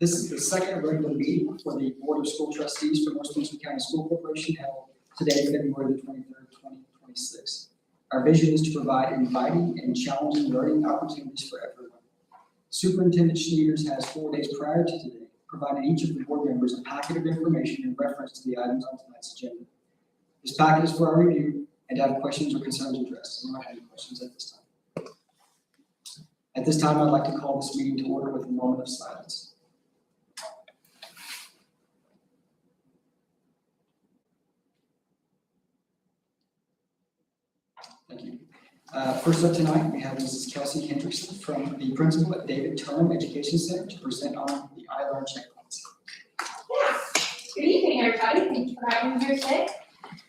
This is the second regular meeting for the Board of School Trustees for North Wilson County School Corporation held today, February the 23rd, 2026. Our vision is to provide inviting and challenging learning opportunities for everyone. Superintendent Schneiders has 4 days prior to today provided each of the board members a packet of information in reference to the items on tonight's agenda. This packet is for our review and to have questions or concerns addressed. Does anyone have any questions at this time? At this time, I'd like to call this meeting to order with a moment of silence. Thank you. First up tonight, we have Mrs. Kelsey Hendrickson from the principal at David Turnham Education Center to present on the iLearn checkpoints. Good evening, everybody. Thank you for having me here today.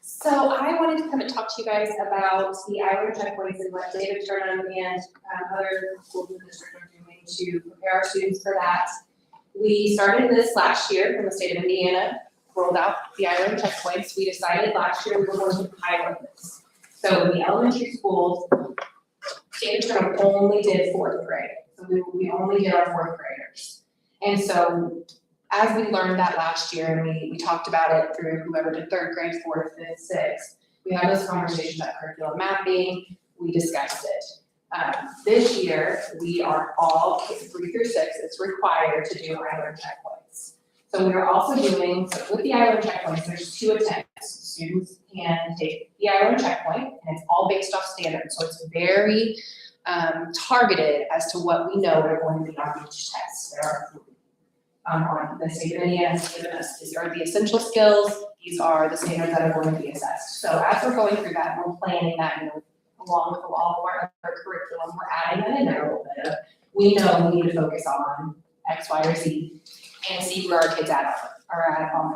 So I wanted to come and talk to you guys about the iLearn checkpoints and what David Turnham and other schools in the district are doing to prepare our students for that. We started this last year from the state of Indiana, rolled out the iLearn checkpoints. We decided last year we were going to pilot this. So in the elementary schools, David Turnham only did 4th grade. So we only did our 4th graders. And so as we learned that last year, and we talked about it through whoever did 3rd grade, 4th, 5th, 6th, we had those conversations about curriculum mapping, we discussed it. This year, we are all 3 through 6, it's required to do iLearn checkpoints. So we are also doing, so with the iLearn checkpoints, there's 2 attempts. Students can take the iLearn checkpoint, and it's all based off standards. So it's very targeted as to what we know are going to be on each test. There are, on the state of Indiana has given us, these are the essential skills, these are the standards that are going to be assessed. So as we're going through that, we're planning that, along with all of our other curriculum, we're adding that in there a little bit of, we know we need to focus on X, Y, or Z, and see where our kids are at on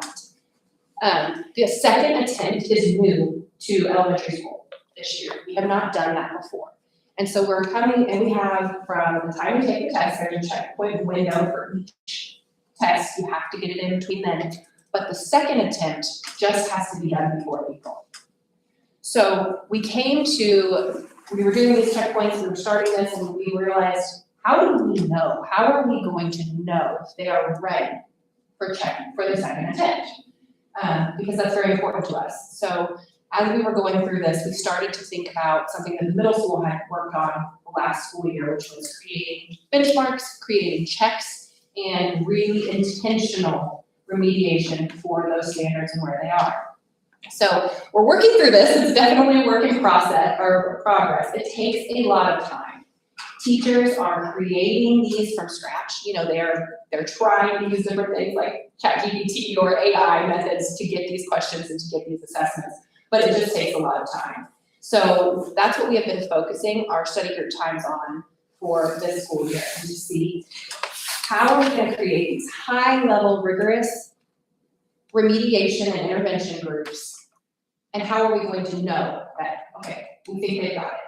that. The second attempt is new to elementary school this year. We have not done that before. And so we're coming, and we have from the time you take the test, there's a checkpoint window for each test. You have to get it in between then. But the second attempt just has to be done before April. So we were doing these checkpoints, we were starting this, and we realized, how do we know? How are we going to know if they are ready for the second attempt? Because that's very important to us. So as we were going through this, we started to think about something that the middle school had worked on the last school year, which was creating benchmarks, creating checks, and really intentional remediation for those standards and where they are. So we're working through this. It's definitely a work in progress. It takes a lot of time. Teachers are creating these from scratch. They're trying to use different things like ChatGPT or AI methods to get these questions and to get these assessments, but it just takes a lot of time. So that's what we have been focusing our study group times on for this school year, to see how are we going to create these high-level, rigorous remediation and intervention groups, and how are we going to know that, okay, we think they got it.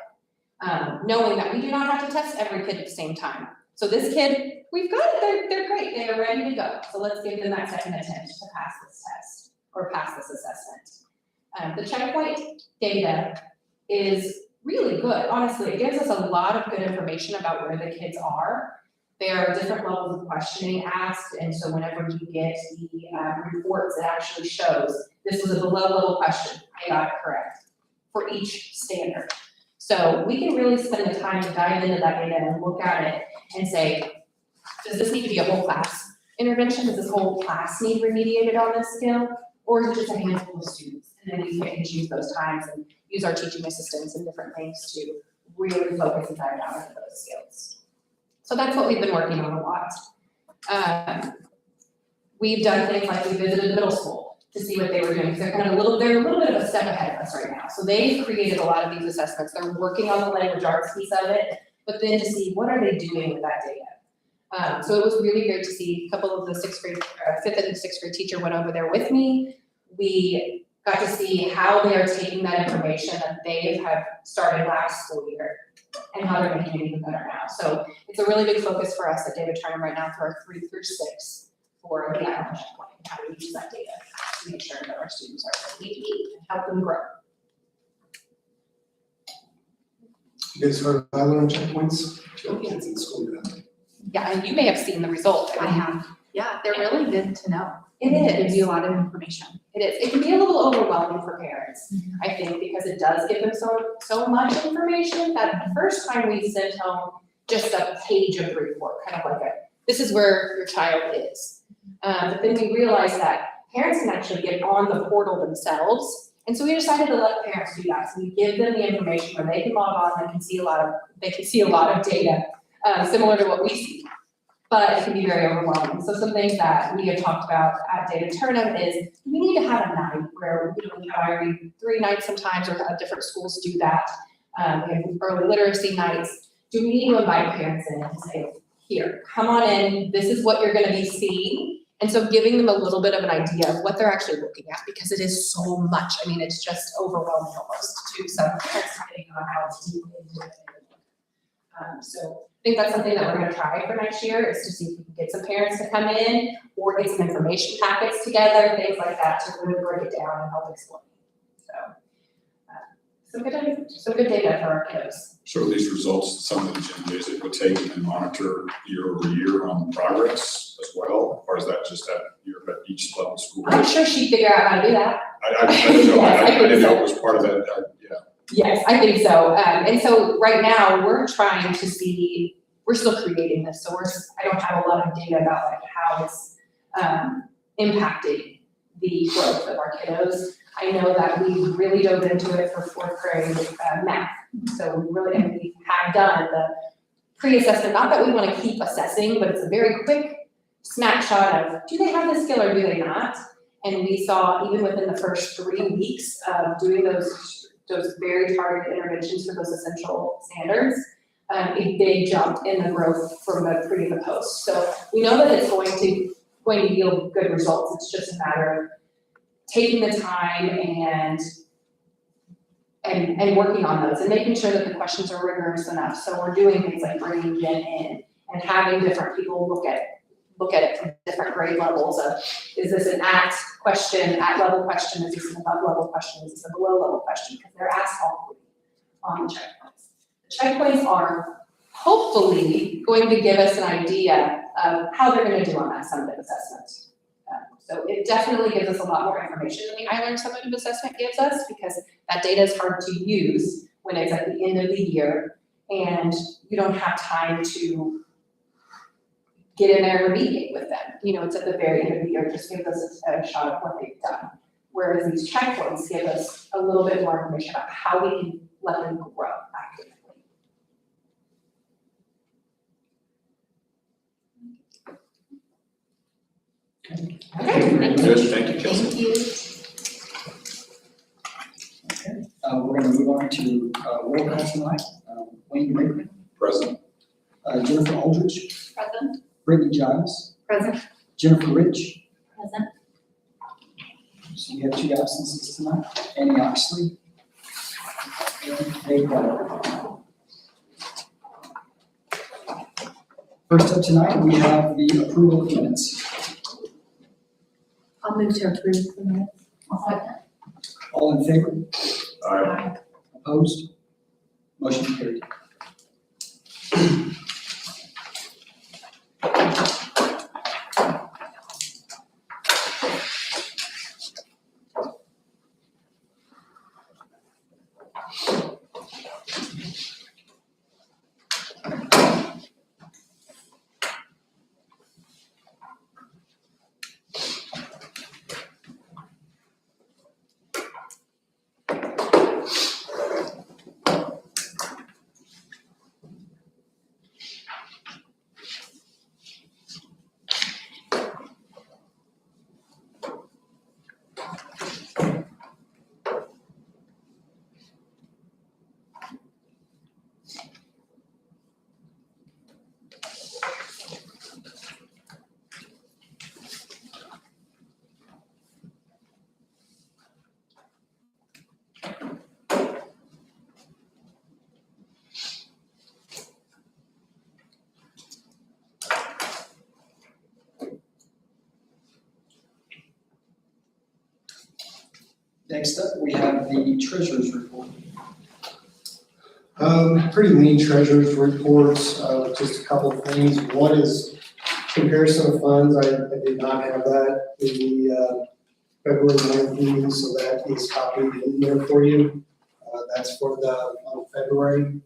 Knowing that we do not have to test every kid at the same time. So this kid, we've got it, they're great, they are ready to go. So let's give them that second attempt to pass this test or pass this assessment. The checkpoint data is really good. Honestly, it gives us a lot of good information about where the kids are. There are different levels of questioning asked, and so whenever you get the reports, it actually shows this was a below-level question, I got it correct, for each standard. So we can really spend the time to dive into that data and look at it and say, does this need to be a whole class intervention? Does this whole class need remediated on this skill? Or is it just a handful of students? And then we can choose those times and use our teaching assistants and different things to really focus and dive down into those skills. So that's what we've been working on a lot. We've done things like we visited middle school to see what they were doing. They're a little bit of a step ahead of us right now. So they've created a lot of these assessments. They're working on the language arts piece of it, but then to see what are they doing with that data. So it was really great to see. A couple of the 5th and 6th grade teacher went over there with me. We got to see how they are taking that information that they have started last school year and how they're making it even better now. So it's a really big focus for us at David Turnham right now for our 3 through 6 for the iLearn checkpoint and how we use that data to make sure that our students are ready to eat and help them grow. You guys heard of Island checkpoints? Kids in school do that. Yeah, and you may have seen the result. I have, yeah, they're really good to know. It Gives is. you a lot of information. It is. It can be a little overwhelming for parents, I think, because it does give them so much information that the first time we sent home just a page of report, kind of like this is where your child is. But then we realized that parents can actually get on the portal themselves. And so we decided to let parents do that. So we give them the information where they can log on, they can see a lot of data, similar to what we see. But it can be very overwhelming. So some things that we have talked about at Data Turnham is we need to have a night where we have 3 nights sometimes, or different schools do that. We have early literacy nights. Do we need to invite parents in and say, here, come on in, this is what you're gonna be seeing. And so giving them a little bit of an idea of what they're actually looking at, because it is so much. I mean, it's just overwhelming almost to some parents depending on how deep into it. So I think that's something that we're gonna try for next year, is to see if we can get some parents to come in or get some information packets together, things like that, to really break it down and help explain. So, some good data for our kiddos. So are these results, some of the changes that would take and donitor year over year on progress as well? Or is that just at each level school? I'm sure she'd figure out how to do that. I didn't know, Yes, I I didn't know think it was part of that, yeah. Yes, I think so. And so right now, we're trying to see, we're still creating this, so I don't have a lot of data about like how it's impacting the growth of our kiddos. I know that we really dove into it for 4th grade math. So we have done the pre-assessment, not that we want to keep assessing, but it's a very quick snapshot of, do they have the skill or do they not? And we saw even within the first 3 weeks of doing those very targeted interventions for those essential standards, a big jump in the growth from the pre and the post. So we know that it's going to yield good results. It's just a matter of taking the time and working on those and making sure that the questions are rigorous enough. So we're doing things like bringing Jen in and having different people look at it from different grade levels of, is this an at-level question, is this an above-level question, is this a below-level question, because they're asked all 3 on the checkpoints. The checkpoints are hopefully going to give us an idea of how they're going to do on that summative assessment. So it definitely gives us a lot more information than the iLearn summative assessment gives us, because that data is hard to use when it's at the end of the year and you don't have time to get in there and remediate with them. It's at the very end of the year, it just gives us a shot of what they've done. Whereas these checkpoints give us a little bit more information about how we can let them grow actively. Okay. Good, thank you, Kelsey. Thank you. Okay, we're gonna move on to roll call tonight. Wayne Rickman, Present. Jennifer Aldridge, Present. Brittany Giles, Present. Jennifer Rich. Present. So we have 2 absences tonight. Annie Oxley. And Dave Butler. First up tonight, we have the approval of minutes. I'll move to approve the minutes. All in favor? Aye. Opposed? Motion carried. Next up, we have the treasurer's report. Pretty lean treasurer's reports, just a couple of things. One is comparison of funds. I did not have that in the February 9th meeting, so that is copied in there for you. That's for the February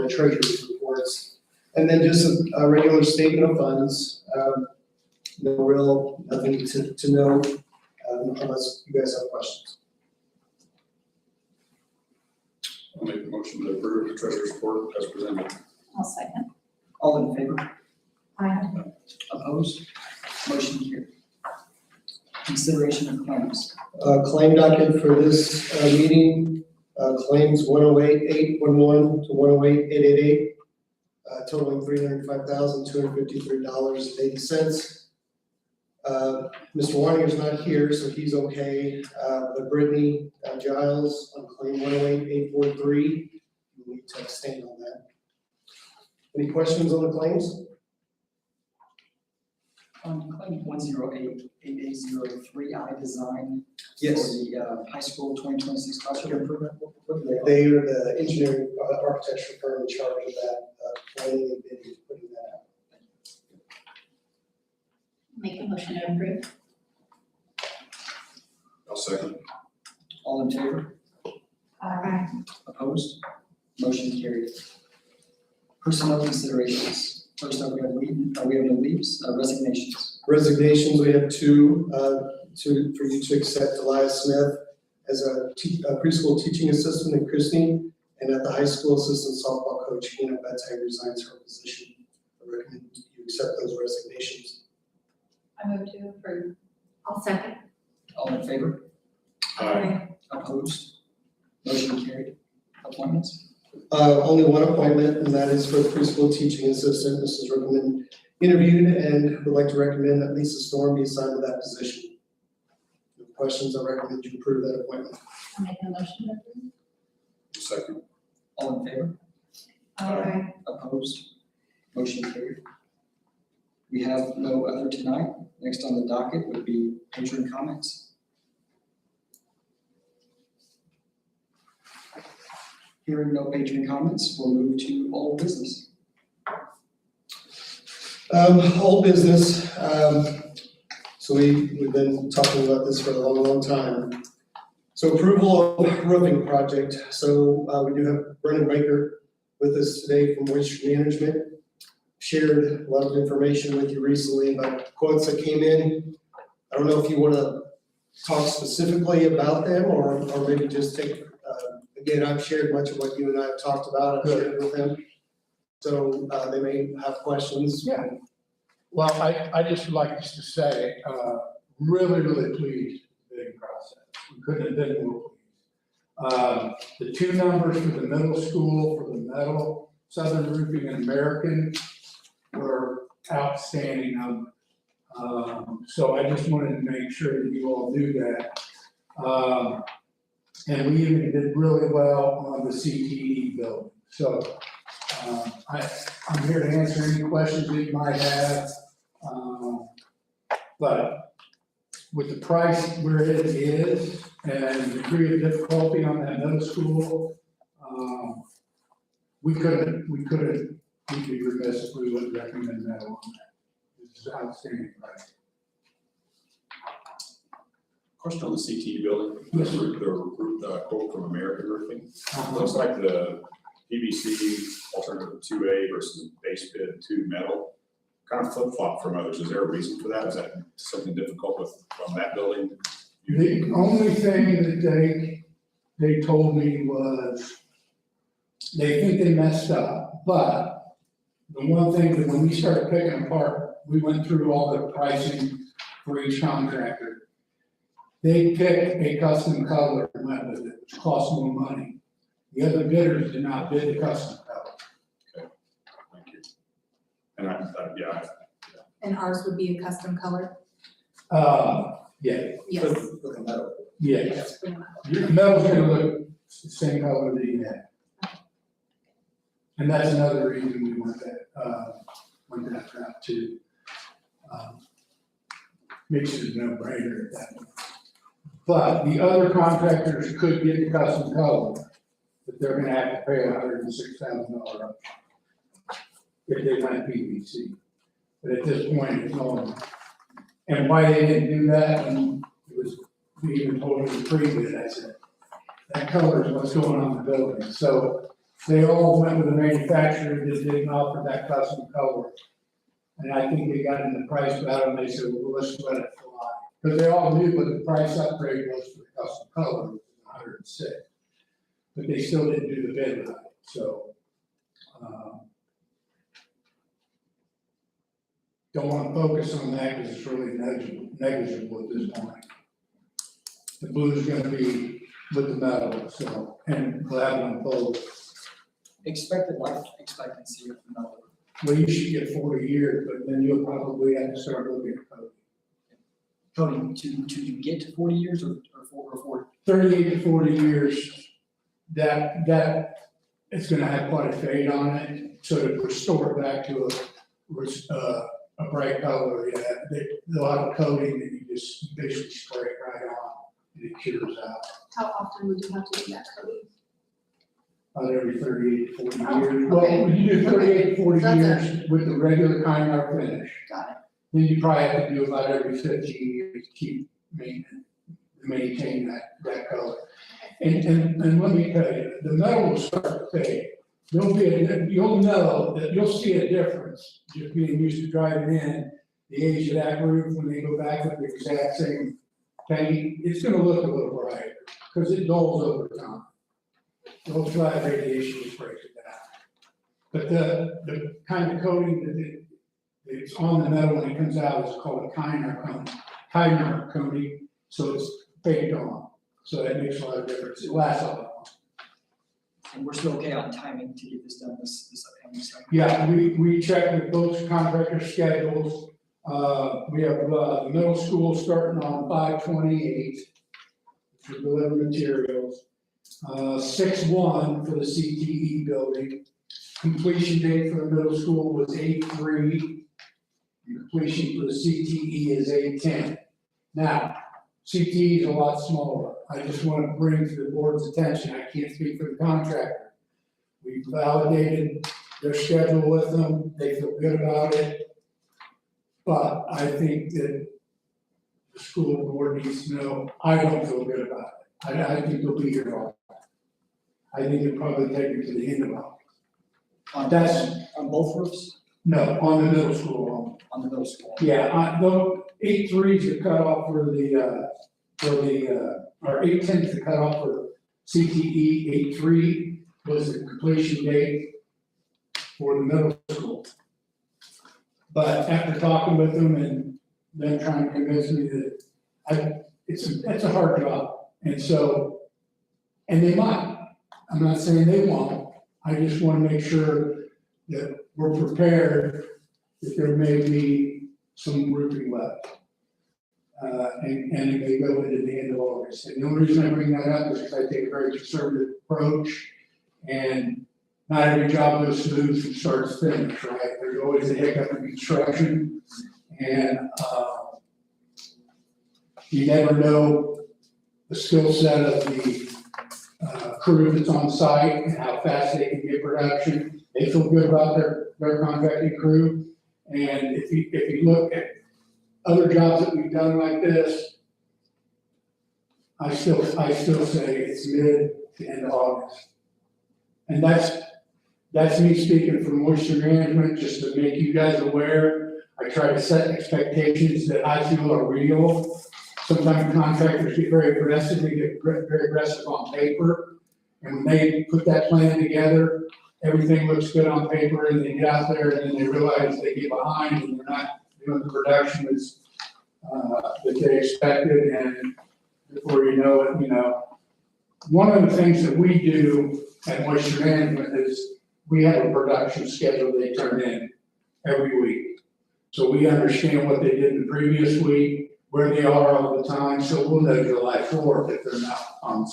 treasurer's reports. And then just a regular statement of funds. Nothing to know, unless you guys have questions. I'll make the motion to approve the treasurer's report as presented. I'll second. All in favor? Aye. Opposed? Motion carried. Consideration of claims. Claim docket for this meeting, claims 108,811 to 108,888, totaling $305,253.80. Mr. Warninger's not here, so he's okay. But Brittany Giles on claim 108,843, we need to abstain on that. Any questions on the claims? On claim 1088803, I design for Yes. the high school 2026 classroom improvement. They are the engineering architecture firm in charge of that, planning and bidding, putting that out. Make a motion to approve. I'll second. All in favor? Aye. Opposed? Motion carried. Personnel considerations. First up, we have no leaves, resignations. Resignations, we have two, for you to accept. Elias Smith as a preschool teaching assistant in Christie, and at the high school assistant softball coach, Hannah Betty resigns her position. I recommend you accept those resignations. I move to approve. I'll second. All in favor? Aye. Opposed? Motion carried. Appointments. Only one appointment, and that is for the preschool teaching assistant. Mrs. Rickman interviewed and would like to recommend that Lisa Storm be assigned to that position. No questions, I recommend you approve that appointment. I'll make a motion to approve. Second. All in favor? Aye. Opposed? Motion carried. We have no other tonight. Next on the docket would be patron comments. Hearing no patron comments, we'll move to old business. Old business, so we've been talking about this for a long time. So approval of roofing project. So we do have Brendan Baker with us today from Waste Management. Shared a lot of information with you recently about quotes that came in. I don't know if you want to talk specifically about them or maybe just take, again, I've shared much of what you and I have talked about. I've shared it with them. So they may have questions. Yeah. Well, I just would like us to say, really pleased with the bidding process. We couldn't have been more pleased. The two numbers for the middle school, for the metal, Southern Roofing and American, were outstanding numbers. So I just wanted to make sure that you all knew that. And we even did really well on the CTE building. So I'm here to answer any questions that you might have. But with the price where it is and the degree of difficulty on that middle school, we'd be remiss if we wouldn't recommend that on that. This is outstanding, right? Question on the CT building, Yes. the quote from American Roofing. Looks like the PVC alternative 2A versus base bid 2 metal, kind of flip-flop from others. Is there a reason for that? Is that something difficult from that building? The only thing that they told me was they think they messed up, but the one thing that when we started picking apart, we went through all the pricing for each contractor. They picked a custom color and went with it, which cost more money. The other bidders did not bid the custom color. Thank you. And yeah, And ours would be a custom color? Yeah, Yes. Look at that. yeah. Yes. Your metal's gonna look the same color that you had. And that's another reason we went that route too. Makes it a no-brainer at that point. But the other contractors could get the custom color. that they're gonna have to pay $106,000 up if they rent PVC. But at this point, it's on. And why they didn't do that, and it was, we even told them the pre-bid, I said, that color is what's going on in the building. So they all went with the manufacturer that didn't offer that custom color. And I think they got in the price battle, and they said, well, let's let it fly. Because they all knew what the price upgrade was for the custom color, which was $106. But they still didn't do the bid right, so. Don't want to focus on that because it's really negligible at this point. The blue is gonna be with the metal, so, and we'll have it on both. Expected life expectancy of the metal. Well, you should get 40 years, but then you'll probably have to start looking at code. Cody, to get to 40 years or 40? 38 to 40 years, that it's gonna have quite a fade on it, so to restore it back to a bright color, yeah, they'll have a coating that you just basically spray it right on, and it cures out. How often would you have to do that coating? About every 38 to 40 Oh, years. okay. Well, you do 38 to 40 That's years with the regular Kynar finish. Got it. Then you probably have to do about every 15 years to keep maintain that color. And let me tell you, the metal will start to fade. You'll know that you'll see a difference just being used to driving in the age of that roof when they go back with the exact same paint. It's gonna look a little brighter because it dulls over time. The whole flat radiation just breaks it down. But the kind of coating that it's on the metal when it comes out is called a Kynar coating, so it's baked on. So that makes a lot of difference. It lasts a lot. And we're still okay on timing to get this done this upcoming summer? Yeah, we checked with both contractor schedules. We have, the middle school starting on 5/28 to deliver materials. 6/1 for the CTE building. Completion date for the middle school was 8/3. Completion for the CTE is 8/10. Now, CTE is a lot smaller. I just want to bring to the board's attention, I can't speak for the contractor. We validated their schedule with them, they feel good about it. But I think that the school board needs to know, I don't feel good about it. I think they'll be here all. I think it'll probably take it to the end of it. That's- On both roofs? No, on the middle school only. On the middle school? Yeah, though 8/3 is the cutoff or 8/10 is the cutoff for CTE. 8/3 was the completion date for the middle school. But after talking with them and them trying to convince me that it's a hard job, and so, and they might, I'm not saying they won't, I just wanna make sure that we're prepared if there may be some roofing left. And it may go into the end of August. And the only reason I bring that up is because I take a very conservative approach, and not every job goes smooth from start to finish, right? There's always a hiccup in construction, and you never know the skill set of the crew that's on site and how fast they can get production. They feel good about their contracting crew, and if you look at other jobs that we've done like this, I still say it's mid to end of August. And that's me speaking for moisture management, just to make you guys aware. I try to set expectations that I feel are real. Sometimes contractors get very aggressive, they get very aggressive on paper. And when they put that plan together, everything looks good on paper, and they get out there and then they realize they get behind and they're not doing the production that they expected, and before you know it, one of the things that we do at Moisture Management is we have a production schedule they turn in every week. So we understand what they did in the previous week, where they are all the time, so we'll know July 4th if they're not on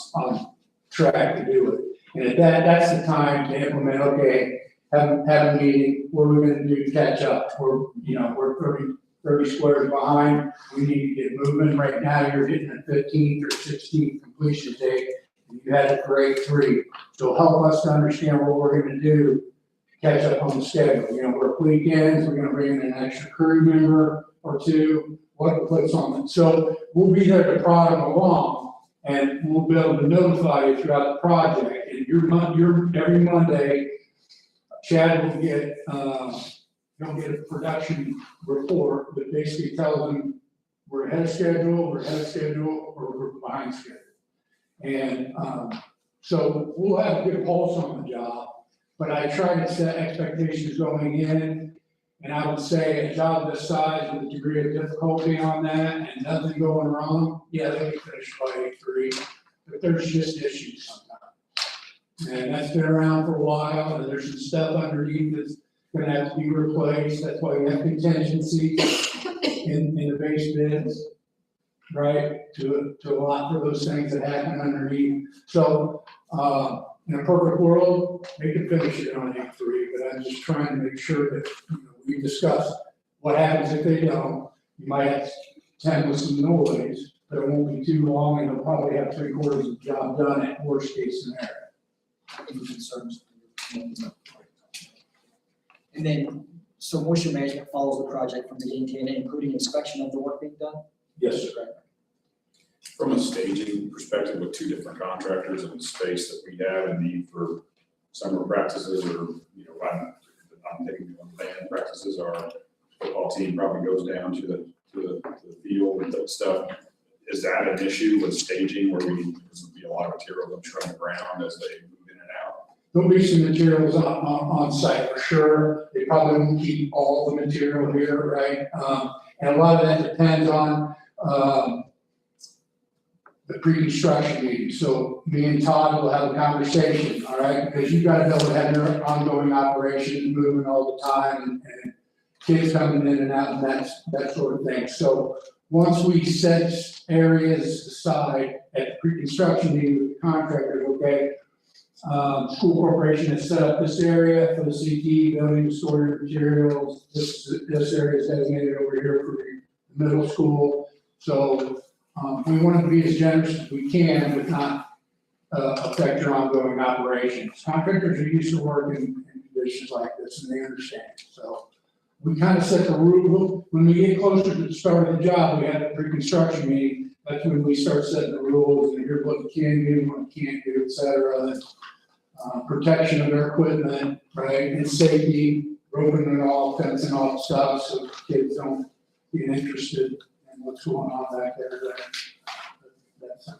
track to do it. And that's the time to implement, okay, have a meeting, what are we gonna do to catch up? We're 30 squares behind, we need to get moving. Right now, you're hitting a 15th or 16th completion date, and you you had it for 8-3. So help us to understand what we're gonna do to catch up on the schedule. You know, work weekends, we're gonna bring in an extra crew member or two, what's on it. So we'll be there to prod them along, and we'll be able to notify you throughout the project. And every Monday, Chad will get, you'll get a production report that basically tells them we're ahead of schedule, or we're behind schedule. And, so we'll have a good pulse on the job, but I try to set expectations going in. And I would say a job this size with a degree of difficulty on that and nothing going wrong, yeah, they can finish by 8-3, but there's just issues sometimes. And that's been around for a while, and there's some stuff underneath that's gonna have to be replaced. That's why we have contingencies in the base bids, right? To allow for those things that happen underneath. So, in a perfect world, they could finish it on 8-3, but I'm just trying to make sure that, you know, we discuss what happens if they don't. You might have to contend with some noise, but it won't be too long, and they'll probably have 3/4 of the job done at worst case scenario. Any concerns? And then, so moisture management follows the project from beginning to end, including inspection of the work being done? Yes, sir. From a staging perspective with two different contractors and the space that we have and need for summer practices or, you know, I'm thinking of band practices, our football team probably goes down to the field and that stuff. Is that an issue with staging where there's be a lot of material that's running around as they move in and out? There'll be some materials on site for sure. They probably won't keep all the material here, right? And a lot of that depends on, the pre-construction meeting. So me and Todd will have a conversation, all right? Because you've got to be able to have your ongoing operations moving all the time and kids coming in and out and that sort of thing. So once we set areas aside at the pre-construction meeting with the contractor, okay, school corporation has set up this area for the CT, building, storage materials. This area is designated over here for the middle school. So we want to be as generous as we can, but not affect your ongoing operations. Contractors are used to working in conditions like this, and they understand. So we kind of set the rule. When we get closer to the start of the job, we have a pre-construction meeting. That's when we start setting the rules, and here's what you can do, what you can't do, et cetera. Protection of their equipment, right, and safety, roping it off, fencing off stuff, so kids don't get interested in what's going on back there. That's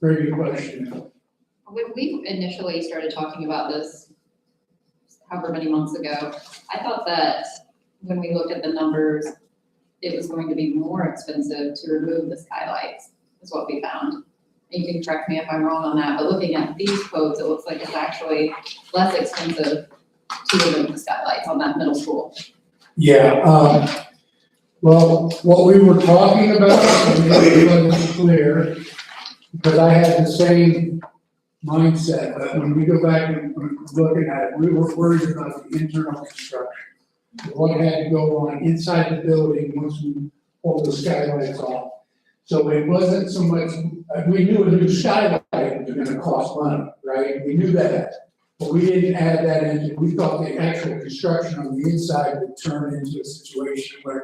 very good question. When we initially started talking about this, however many months ago, I thought that when we looked at the numbers, it was going to be more expensive to remove the skylights, is what we found. You can correct me if I'm wrong on that, but looking at these quotes, it looks like it's actually less expensive to remove the skylights on that middle school. Yeah, well, what we were talking about, and it wasn't clear, because I had the same mindset, but when we go back and look at it, we were worried about the internal construction. What had to go on inside the building once we pulled the skylights off. So it wasn't so much, we knew a new skylight was gonna cost money, right? We knew that. But we didn't add that into, we thought the actual construction on the inside would turn into a situation where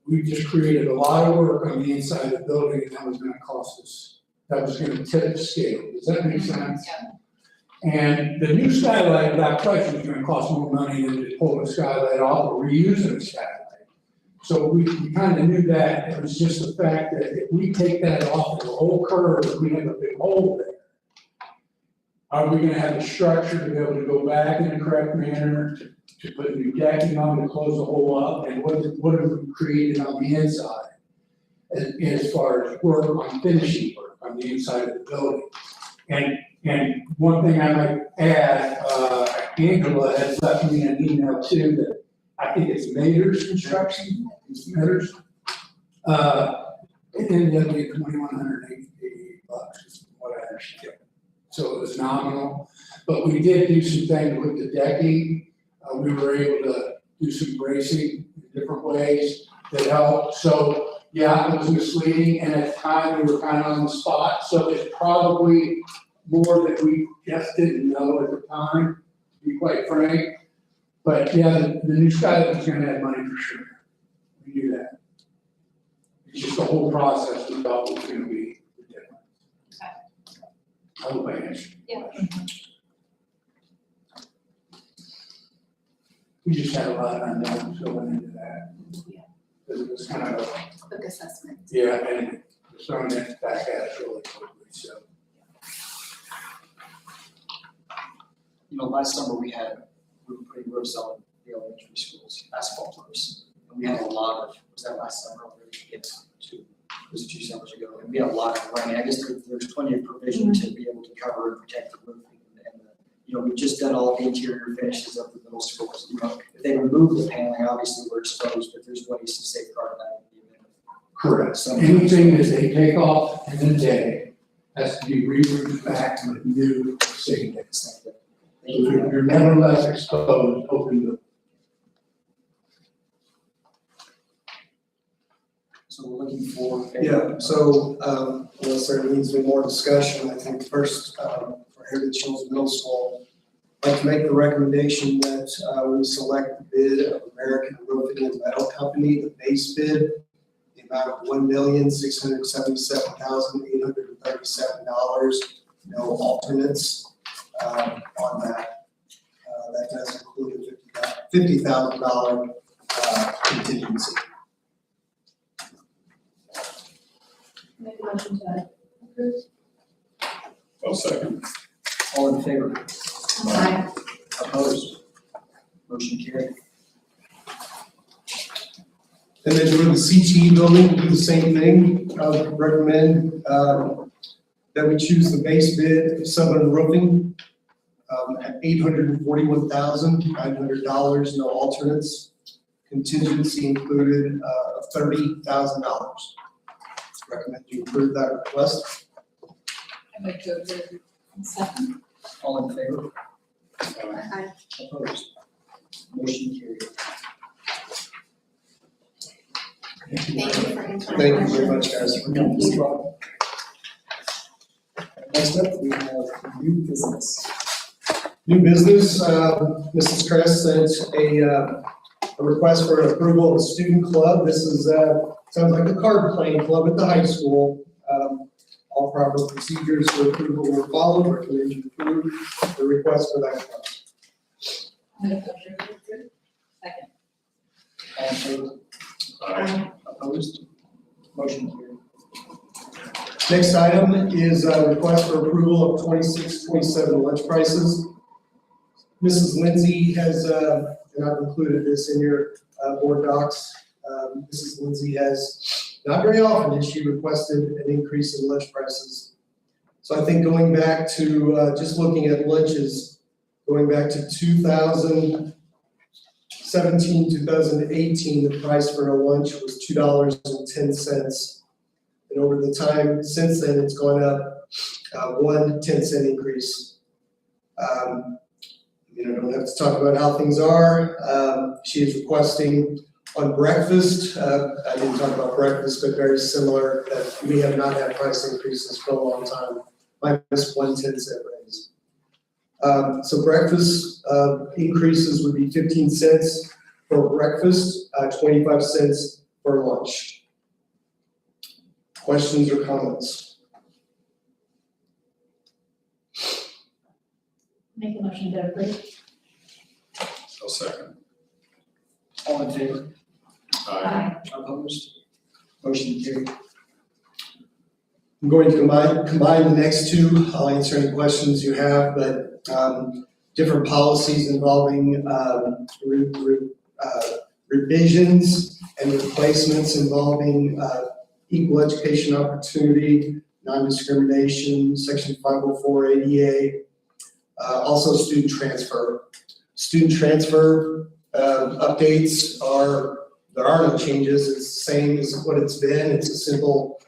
we just created a lot of work on the inside of the building, and that was gonna cost us, that was gonna tip the scale. Does that make sense? Yeah. And the new skylight, without question, is gonna cost more money than just pulling a skylight off or reusing a skylight. So we kind of knew that. It was just the fact that if we take that off, the whole curve, we have a big hole there. Are we gonna have the structure to be able to go back in the correct manner, to put new decking on to close the hole up? And what have we created on the inside? As far as work on finishing work on the inside of the building. And one thing I might add, Angela has left me an email too, that I think it's Mater's Construction, Mater's. It ended up being $2,188, is what I understand. So it was nominal, but we did do some things with the decking. We were able to do some bracing in different ways that helped. So Yeah, it was misleading, and at the time, we were kind of on the spot, so it's probably more that we just didn't know at the time, to be quite frank. But yeah, the new skylight was gonna have money for sure. We knew that. It's just the whole process we thought was gonna be different. I hope I answered. Yeah. We just had a lot of unknowns going into that. Yeah. Because it was kind of, Quick assessment. yeah, and throwing it back at us really quickly, so. You know, last summer we were putting roofs on the elementary schools, asphalt roofs. And we had a lot of, was that last summer? Or yes, was it 2 summers ago? And we had a lot of rain. I guess there's plenty of provision to be able to cover and protect the roof. And you know, we've just done all the interior finishes of the middle schools. You know, if they remove the paneling, obviously we're exposed, but there's ways to safeguard that in the event of Correct. some. Anything that they take off in a day has to be rerouted back with new signage. You're never less exposed, open the. So we're looking for. Yeah, so, unless there needs to be more discussion, I think first, for Heritage Hills Middle School, I'd like to make the recommendation that, we select the bid of American Roofing and Metal Company, the base bid, the amount of $1,677,837, no alternates, on that. That does include a $50,000, contingency. Make a motion to approve. I'll second. All in favor? Aye. Opposed? Motion carried. And then for the CTE building, we do the same thing. I would recommend that we choose the base bid of Southern Roofing at $841,900, no alternates. Contingency included of $30,000. Recommend you approve that request. I move to approve. Second. All in favor? Aye. Opposed? Motion carried. Thank you for answering. Thank you very much, guys. Thank you. Next up, we have new business. New business, Mrs. Kress sent a request for approval of a student club. This is, sounds like a card playing club at the high school. All proper procedures for approval were followed. Recommend you approve the request for that club. I move to approve. Second. All in favor? Aye. Opposed? Motion carried. Next item is a request for approval of 26-27 lunch prices. Mrs. Lindsay has, and I've included this in your board docs. Mrs. Lindsay has, not very often, has she requested an increase in lunch prices. So I think going back to, just looking at lunches, going back to 2017, 2018, the price for a lunch was $2.10. And over the time since then, it's gone up 1 10-cent increase. I don't have to talk about how things are. She is requesting on breakfast, I didn't talk about breakfast, but very similar, that we have not had price increases for a long time, minus 1 10-cent raise. So breakfast increases would be 15 cents for breakfast, 25 cents for lunch. Questions or comments? Make a motion to approve. I'll second. All in favor? Aye. Opposed? Motion carried. I'm going to combine the next two. I'll answer any questions you have, but different policies involving revisions and replacements involving equal education opportunity, non-discrimination, section 504 ADA, also student transfer. Student transfer updates there are no changes. It's the same as what it's been. It's a simple,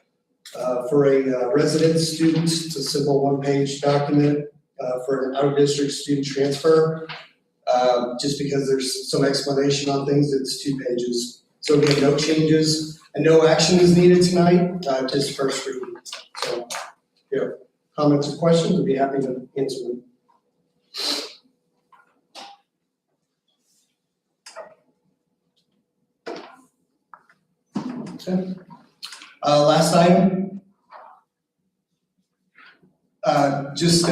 for a resident student, it's a simple one-page document. For an out-of-district student transfer, just because there's some explanation on things, it's 2 pages. So again, no changes. And no action is needed tonight, just first reading. So, if you have comments or questions, I'd be happy to answer them. Okay. Last item. Just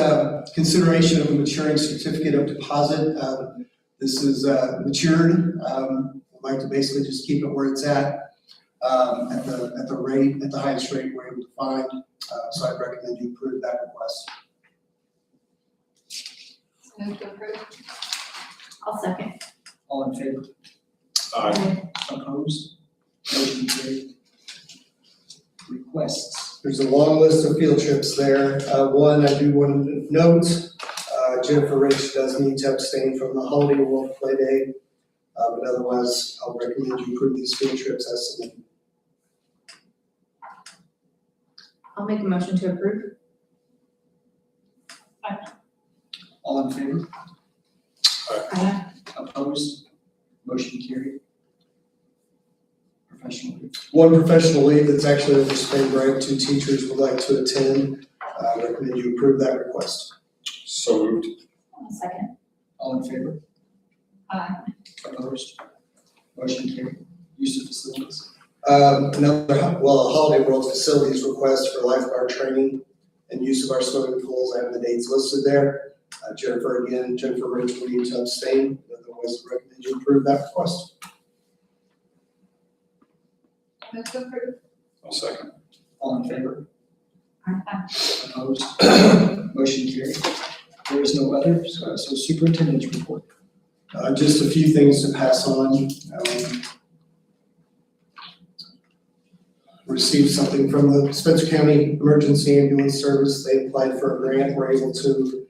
consideration of a maturing certificate of deposit. This is matured. I'd like to basically just keep it where it's at the rate, at the highest rate we're able to find. So I'd recommend you approve that request. Move to approve. I'll second. All in favor? Opposed? Motion carried. Requests. There's a long list of field trips there. One, I do want to note, Jennifer Rich does need to abstain from the Holiday World Play Day. But otherwise, I'll recommend you approve these field trips as submitted. I'll make a motion to approve. All in favor? Aye. Opposed? Motion carried. Professional leave. One professional leave that's actually over spring break, 2 teachers would like to attend. I recommend you approve that request. So moved. I'll second. All in favor? Aye. Opposed? Motion carried. Use of facilities. A Holiday World facilities request for lifeguard training and use of our swimming pools. I have the dates listed there. Jennifer Rich will need to abstain. Otherwise, I recommend you approve that request. Move to approve. I'll second. All in favor? Aye. Opposed? Motion carried. There is no other, so superintendent's report. Just a few things to pass on. Received something from the Spencer County Emergency Ambulance Service. They applied for a grant. We're able to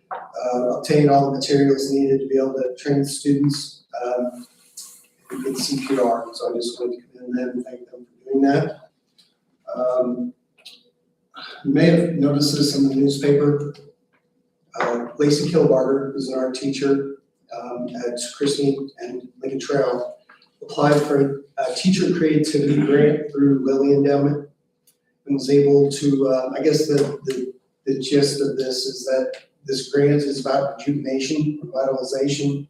obtain all the materials needed to be able to train the students and get CPR. So I just wanted to commend them and thank them for doing that. You may have noticed this in the newspaper. Lacey Kilbarger, who's an art teacher at Christie and Lincoln Trail, applied for a teacher creativity grant through Lilly Endowment and was able to, I guess the gist of this is that this grant is about rejuvenation, revitalization.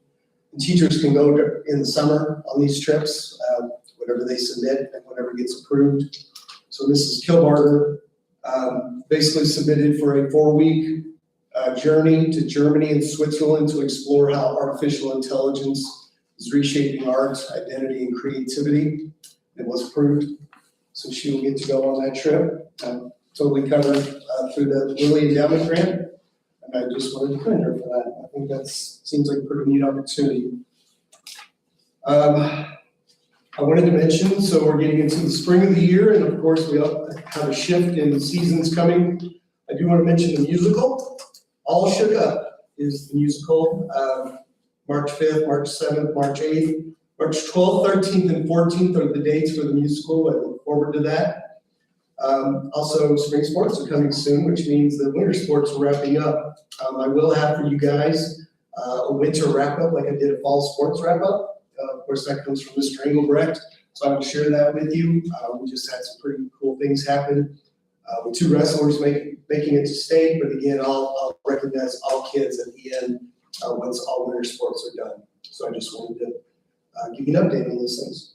And teachers can go in the summer on these trips, whatever they submit and whatever gets approved. So Mrs. Kilbarger basically submitted for a 4-week journey to Germany and Switzerland to explore how artificial intelligence is reshaping art, identity, and creativity. It was approved, so she will get to go on that trip, totally covered through the Lilly Endowment Grant. And I just wanted to commend her for that. I think that seems like a pretty neat opportunity. I wanted to mention, so we're getting into the spring of the year, and of course we have a shift in the seasons coming. I do want to mention the musical. All Shook Up is the musical. March 5th, March 7th, March 8th, March 12th, 13th, and 14th are the dates for the musical. I look forward to that. Also, spring sports are coming soon, which means the winter sports are wrapping up. I will have for you guys a winter wrap-up like I did a fall sports wrap-up. Of course, that comes from Mr. Engelbrecht, so I will share that with you. We just had some pretty cool things happen. With 2 wrestlers making it to state, but again, I'll recognize all kids at the end once all winter sports are done. So I just wanted to give you an update on those things.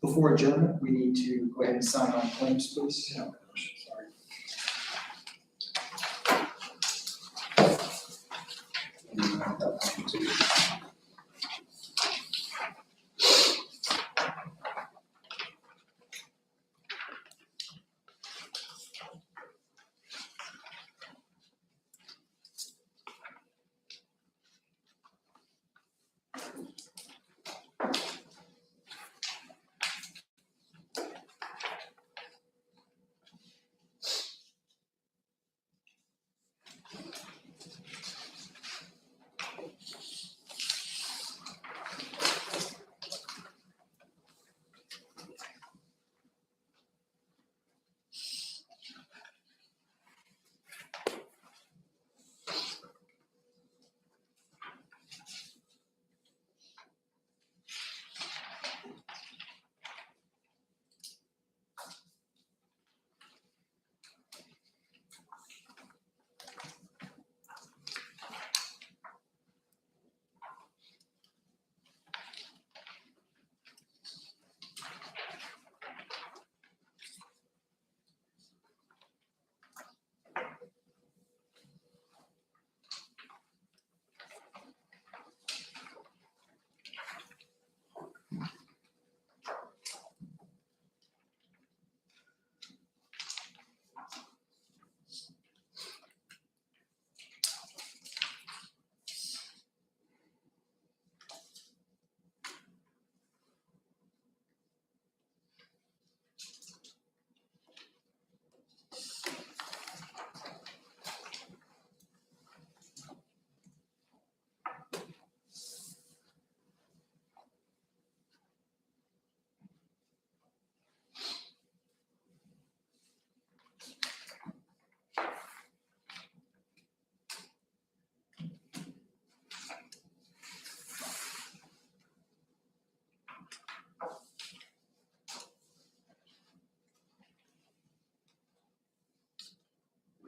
Before adjournment, we need to go ahead and sign on claims, please. Sorry.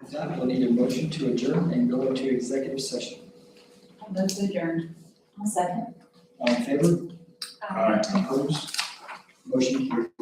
With that, we'll need a motion to adjourn and go into executive session. Move to adjourn. I'll second. All in favor? Aye. Opposed? Motion carried.